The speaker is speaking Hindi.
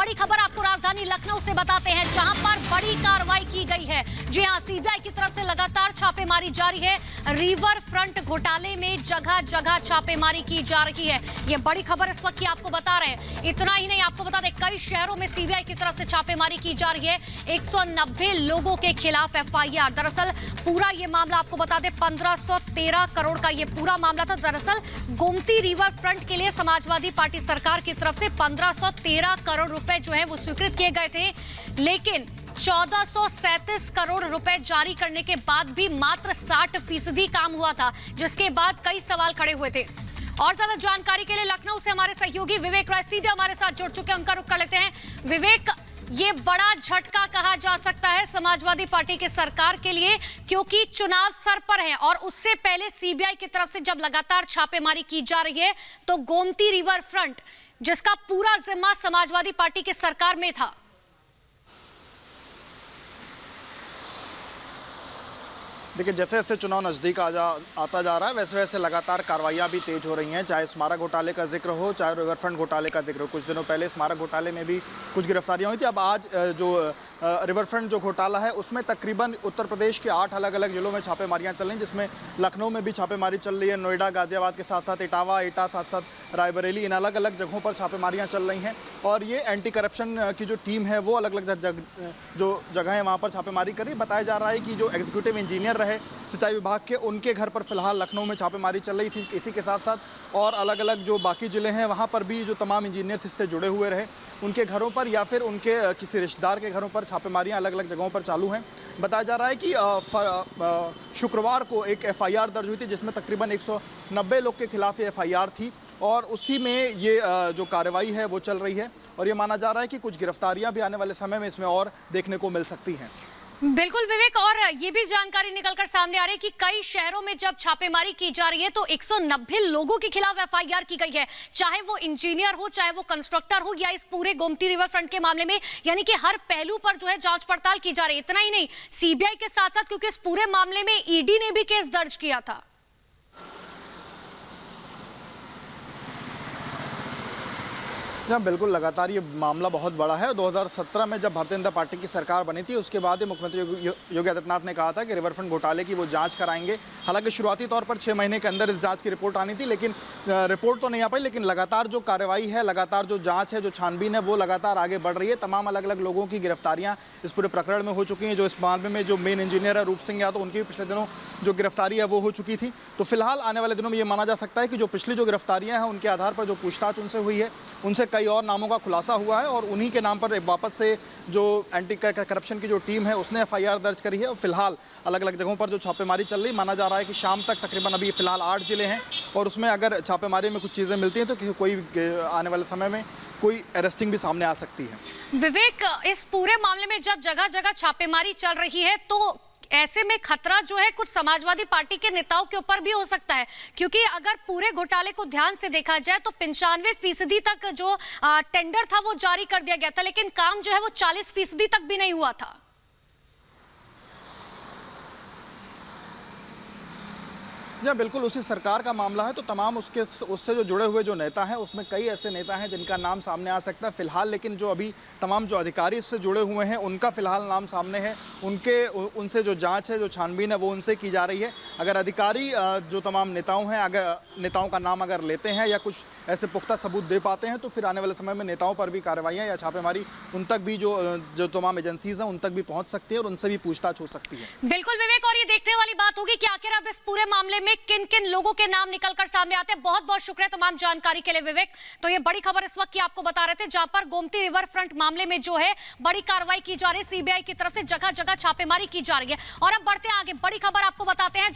बड़ी खबर आपको राजधानी लखनऊ से बताते हैं, जहां पर बड़ी कार्रवाई की गई है। जी हां, सीबीआई की तरफ से लगातार छापेमारी जारी है। रिवर फ्रंट घोटाले में जगह जगह छापेमारी की जा रही है। ये बड़ी खबर इस वक्त की आपको बता रहे हैं। इतना ही नहीं, आपको बता दें कई शहरों में सीबीआई की तरफ से छापेमारी की जा रही है। 190 लोगों के खिलाफ एफआईआर। दरअसल पूरा ये मामला आपको बता दें 1513 करोड़ का ये पूरा मामला था। दरअसल गोमती रिवर फ्रंट के लिए समाजवादी पार्टी सरकार की तरफ से 1513 करोड़ रुपए जो है वो स्वीकृत किए गए थे, लेकिन 1437 करोड़ रुपए जारी करने के बाद भी मात्र 60% काम हुआ था, जिसके बाद कई सवाल खड़े हुए थे। और ज्यादा जानकारी के लिए लखनऊ से हमारे सहयोगी विवेक राय सीधे हमारे साथ जुड़ चुके हैं, उनका रुख कर लेते हैं। विवेक, ये बड़ा झटका कहा जा सकता है समाजवादी पार्टी की सरकार के लिए, क्योंकि चुनाव सर पर है और उससे पहले सीबीआई की तरफ से जब लगातार छापेमारी की जा रही है, तो गोमती रिवर फ्रंट जिसका पूरा जिम्मा समाजवादी पार्टी की सरकार में था। देखिए, जैसे जैसे चुनाव नज़दीक आता जा रहा है, वैसे वैसे लगातार कार्रवाइयाँ भी तेज हो रही हैं। चाहे स्मारक घोटाले का जिक्र हो, चाहे रिवरफ्रंट घोटाले का जिक्र हो। कुछ दिनों पहले स्मारक घोटाले में भी कुछ गिरफ्तारियाँ हुई थी। अब आज जो रिवरफ्रंट जो घोटाला है, उसमें तकरीबन उत्तर प्रदेश के 8 अलग अलग जिलों में छापेमारियाँ चल रही हैं, जिसमें लखनऊ में भी छापेमारी चल रही है। नोएडा, गाजियाबाद के साथ साथ इटावा, एटा, साथ साथ रायबरेली, इन अलग अलग जगहों पर छापेमारियाँ चल रही हैं। और ये एंटी करप्शन की जो टीम है, वो अलग अलग जो जगह है वहाँ पर छापेमारी कर रही है। बताया जा रहा है कि जो एग्जीक्यूटिव इंजीनियर रहे सिंचाई विभाग के, उनके घर पर फिलहाल लखनऊ में छापेमारी चल रही थी। इसी के साथ साथ और अलग अलग जो बाकी जिले हैं, वहाँ पर भी जो तमाम इंजीनियर्स इससे जुड़े हुए रहे, उनके घरों पर या फिर उनके किसी रिश्तेदार के घरों पर छापेमारियाँ अलग अलग जगहों पर चालू हैं। बताया जा रहा है कि शुक्रवार को एक एफआईआर दर्ज हुई थी, जिसमें तकरीबन 190 लोग के खिलाफ ये एफआईआर थी, और उसी में ये जो कार्रवाई है वो चल रही है। और ये माना जा रहा है कि कुछ गिरफ्तारियां भी आने वाले समय में इसमें और देखने को मिल सकती हैं। बिल्कुल विवेक, और ये भी जानकारी निकलकर सामने आ रही है कि कई शहरों में जब छापेमारी की जा रही है तो 190 लोगों के खिलाफ एफआईआर की गई है, चाहे वो इंजीनियर हो, चाहे वो कंस्ट्रक्टर हो, या इस पूरे गोमती रिवर फ्रंट के मामले में, यानी कि हर पहलू पर जो है जांच पड़ताल की जा रही है। इतना ही नहीं, सीबीआई के साथ साथ, क्योंकि इस पूरे मामले में ईडी ने भी केस दर्ज किया था। हाँ, बिल्कुल, लगातार ये मामला बहुत बड़ा है। 2017 में जब भारतीय जनता पार्टी की सरकार बनी थी, उसके बाद ही मुख्यमंत्री योगी आदित्यनाथ ने कहा था कि रिवरफ्रंट घोटाले की वो जांच कराएंगे। हालांकि शुरुआती तौर पर 6 महीने के अंदर इस जांच की रिपोर्ट आनी थी, लेकिन रिपोर्ट तो नहीं आ पाई। लेकिन लगातार जो कार्रवाई है, लगातार जो जाँच है, जो छानबीन है, वो लगातार आगे बढ़ रही है। तमाम अलग अलग लोगों की गिरफ्तारियाँ इस पूरे प्रकरण में हो चुकी हैं। जो इस मामले में जो मेन इंजीनियर है रूप सिंह यादव, उनकी भी पिछले दिनों जो गिरफ्तारी है वो हो चुकी थी। तो फिलहाल आने वाले दिनों में ये माना जा सकता है कि जो पिछली जो गिरफ्तारियाँ हैं, उनके आधार पर जो पूछताछ उनसे हुई है, उनसे कई और नामों का खुलासा हुआ है, और उन्हीं के नाम पर वापस से जो एंटी करप्शन की जो टीम है, उसने एफआईआर दर्ज करी है। और फिलहाल अलग अलग जगहों पर जो छापेमारी चल रही, माना जा रहा है कि शाम तक तकरीबन अभी फिलहाल 8 जिले हैं, और उसमें अगर छापेमारी में कुछ चीज़ें मिलती हैं तो कोई आने वाले समय में कोई अरेस्टिंग भी सामने आ सकती है। विवेक, इस पूरे मामले में जब जगह जगह छापेमारी चल रही है, तो ऐसे में खतरा जो है कुछ समाजवादी पार्टी के नेताओं के ऊपर भी हो सकता है, क्योंकि अगर पूरे घोटाले को ध्यान से देखा जाए तो 95% तक जो टेंडर था वो जारी कर दिया गया था, लेकिन काम जो है वो 40% तक भी नहीं हुआ था। जी बिल्कुल, उसी सरकार का मामला है, तो तमाम उससे जो जुड़े हुए जो नेता हैं, उसमें कई ऐसे नेता हैं जिनका नाम सामने आ सकता है फिलहाल। लेकिन जो अभी तमाम जो अधिकारी इससे जुड़े हुए हैं, उनका फिलहाल नाम सामने है। उनसे जो जांच है, जो छानबीन है, वो उनसे की जा रही है। अगर अधिकारी जो तमाम नेताओं हैं, अगर नेताओं का नाम अगर लेते हैं या कुछ ऐसे पुख्ता सबूत दे पाते हैं, तो फिर आने वाले समय में नेताओं पर भी कार्रवाइयाँ या छापेमारी उन तक भी जो तमाम एजेंसीज हैं, उन तक भी पहुँच सकती है, और उनसे भी पूछताछ हो सकती है। बिल्कुल विवेक, और ये देखने वाली बात होगी कि आखिर अब इस पूरे मामले में किन किन लोगों के नाम निकलकर सामने आते हैं। बहुत बहुत शुक्रिया तमाम जानकारी के लिए विवेक। तो ये बड़ी खबर इस वक्त की आपको बता रहे थे, जहां पर गोमती रिवर फ्रंट मामले में जो है बड़ी कार्रवाई की जा रही है, सीबीआई की तरफ से जगह जगह छापेमारी की जा रही है। और अब बढ़ते हैं आगे, बड़ी खबर आपको बताते हैं।